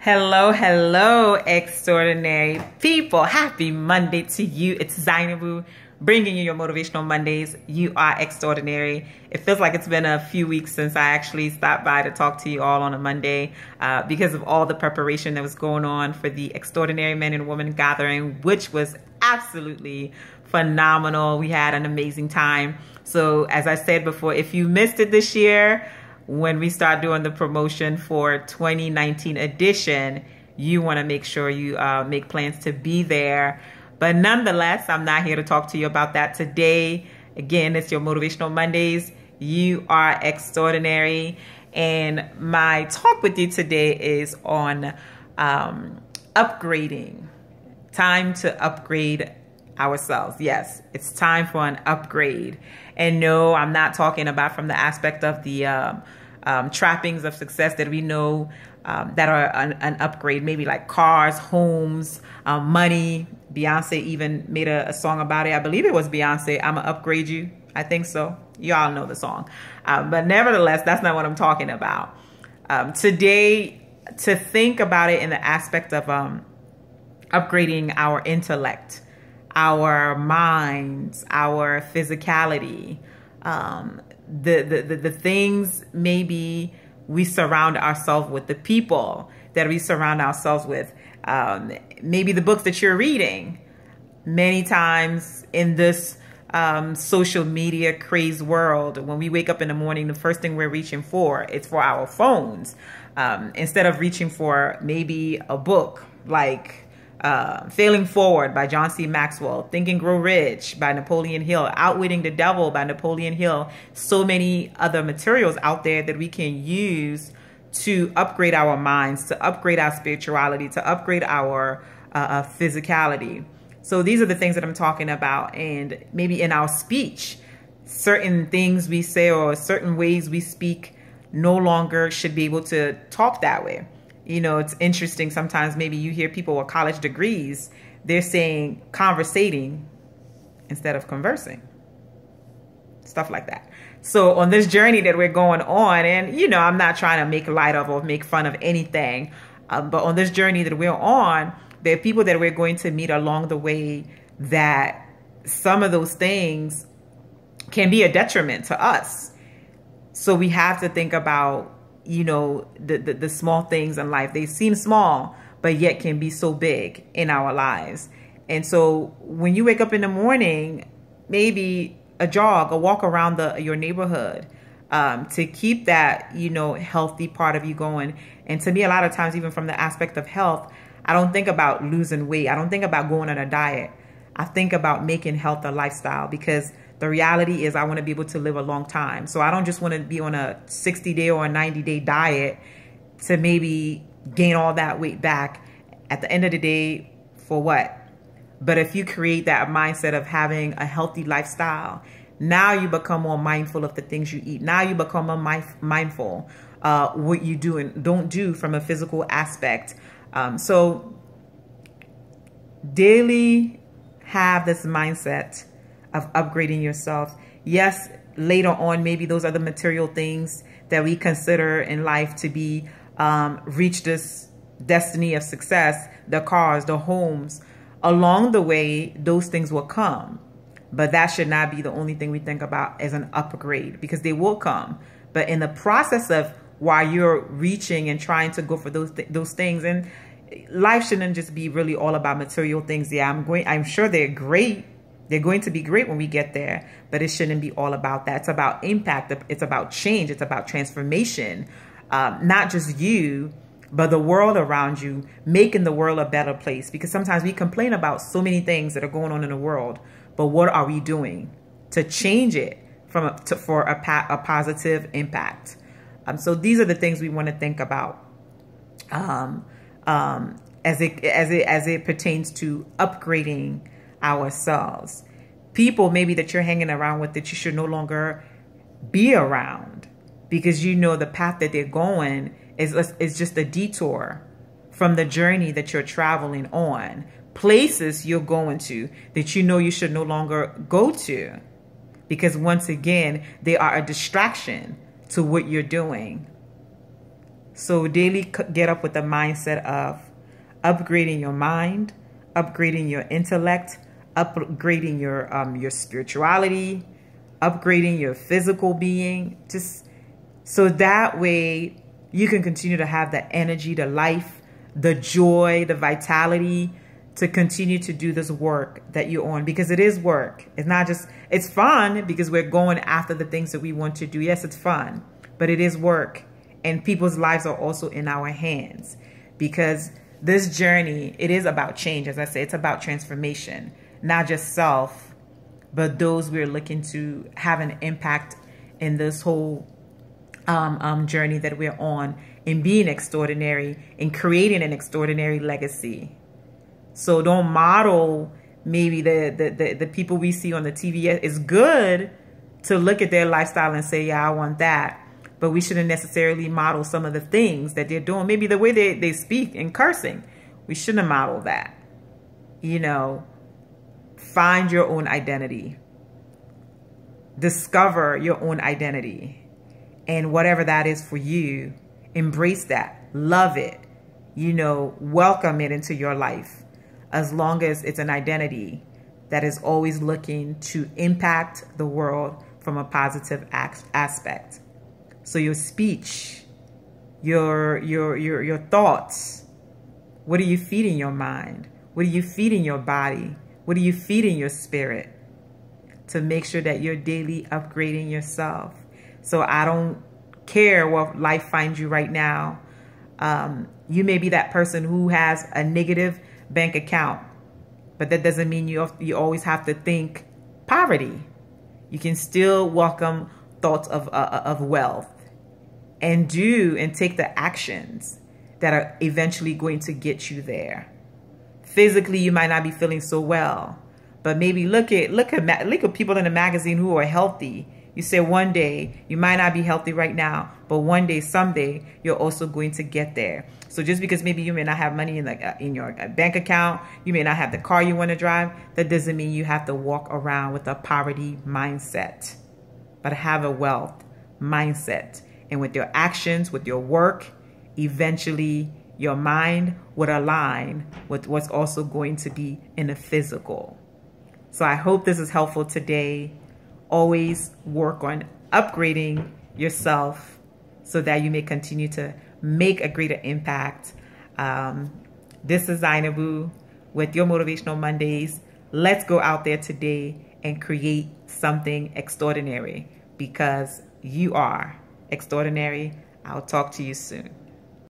Hello, hello, extraordinary people. Happy Monday to you. It's Zainabu bringing you your Motivational Mondays. You are extraordinary. It feels like it's been a few weeks since I actually stopped by to talk to you all on a Monday because of all the preparation that was going on for the Extraordinary Men and Women Gathering, which was absolutely phenomenal. We had an amazing time. So as I said before, if you missed it this year, when we start doing the promotion for 2019 edition, you want to make sure you make plans to be there. But nonetheless, I'm not here to talk to you about that today. Again, it's your Motivational Mondays. You are extraordinary. And my talk with you today is on upgrading. Time to upgrade ourselves. Yes, it's time for an upgrade. And no, I'm not talking about from the aspect of the trappings of success that we know that are an upgrade, maybe like cars, homes, money. Beyonce even made a song about it. I believe it was Beyonce, "I'ma Upgrade You." I think so. You all know the song. But nevertheless, that's not what I'm talking about. Today, to think about it in the aspect of upgrading our intellect, our minds, our physicality, the things maybe we surround ourselves with, the people that we surround ourselves with, maybe the books that you're reading. Many times in this social media crazed world, when we wake up in the morning, the first thing we're reaching for is for our phones, instead of reaching for maybe a book like Failing Forward by John C. Maxwell, Think and Grow Rich by Napoleon Hill, Outwitting the Devil by Napoleon Hill. So many other materials out there that we can use to upgrade our minds, to upgrade our spirituality, to upgrade our physicality. So these are the things that I'm talking about. And maybe in our speech, certain things we say or certain ways we speak no longer should be able to talk that way. You know, it's interesting. Sometimes maybe you hear people with college degrees, they're saying conversating instead of conversing. Stuff like that. So on this journey that we're going on, and, you know, I'm not trying to make light of or make fun of anything, but on this journey that we're on, there are people that we're going to meet along the way that some of those things can be a detriment to us. So we have to think about, you know, the small things in life. They seem small, but yet can be so big in our lives. And so when you wake up in the morning, maybe a jog, a walk around your neighborhood, to keep that, you know, healthy part of you going. And to me, a lot of times, even from the aspect of health, I don't think about losing weight. I don't think about going on a diet. I think about making health a lifestyle, because the reality is I want to be able to live a long time. So I don't just want to be on a 60-day or a 90-day diet to maybe gain all that weight back. At the end of the day, for what? But if you create that mindset of having a healthy lifestyle, now you become more mindful of the things you eat. Now you become more mindful what you do and don't do from a physical aspect. So daily have this mindset of upgrading yourself. Yes, later on, maybe those are the material things that we consider in life to be reach this destiny of success, the cars, the homes. Along the way, those things will come. But that should not be the only thing we think about as an upgrade, because they will come. But in the process of while you're reaching and trying to go for those things, and life shouldn't just be really all about material things. Yeah, I'm sure they're great. They're going to be great when we get there, but it shouldn't be all about that. It's about impact. It's about change. It's about transformation. Not just you, but the world around you, making the world a better place. Because sometimes we complain about so many things that are going on in the world, but what are we doing to change it for a positive impact? So these are the things we want to think about as it pertains to upgrading ourselves. People maybe that you're hanging around with that you should no longer be around, because you know the path that they're going is just a detour from the journey that you're traveling on. Places you're going to that you know you should no longer go to, because once again, they are a distraction to what you're doing. So daily get up with the mindset of upgrading your mind, upgrading your intellect, upgrading your spirituality, upgrading your physical being, just so that way you can continue to have the energy, the life, the joy, the vitality to continue to do this work that you're on, because it is work. It's not just, it's fun because we're going after the things that we want to do. Yes, it's fun, but it is work, and people's lives are also in our hands, because this journey, it is about change. As I say, it's about transformation, not just self, but those we're looking to have an impact in this whole journey that we're on, in being extraordinary, in creating an extraordinary legacy. So don't model maybe the people we see on the TV. It's good to look at their lifestyle and say, yeah, I want that. But we shouldn't necessarily model some of the things that they're doing. Maybe the way they speak and cursing. We shouldn't model that. You know, find your own identity. Discover your own identity. And whatever that is for you, embrace that. Love it. You know, welcome it into your life. As long as it's an identity that is always looking to impact the world from a positive aspect. So your speech, your thoughts, what are you feeding your mind? What are you feeding your body? What are you feeding your spirit? To make sure that you're daily upgrading yourself. So I don't care what life finds you right now. You may be that person who has a negative bank account, but that doesn't mean you always have to think poverty. You can still welcome thoughts of wealth, and take the actions that are eventually going to get you there. Physically, you might not be feeling so well, but maybe look at people in the magazine who are healthy. You say one day you might not be healthy right now, but one day, someday, you're also going to get there. So just because maybe you may not have money in your bank account, you may not have the car you want to drive, that doesn't mean you have to walk around with a poverty mindset, but have a wealth mindset. And with your actions, with your work, eventually your mind would align with what's also going to be in the physical. So I hope this is helpful today. Always work on upgrading yourself so that you may continue to make a greater impact. This is Zainabu with your Motivational Mondays. Let's go out there today and create something extraordinary, because you are extraordinary. I'll talk to you soon.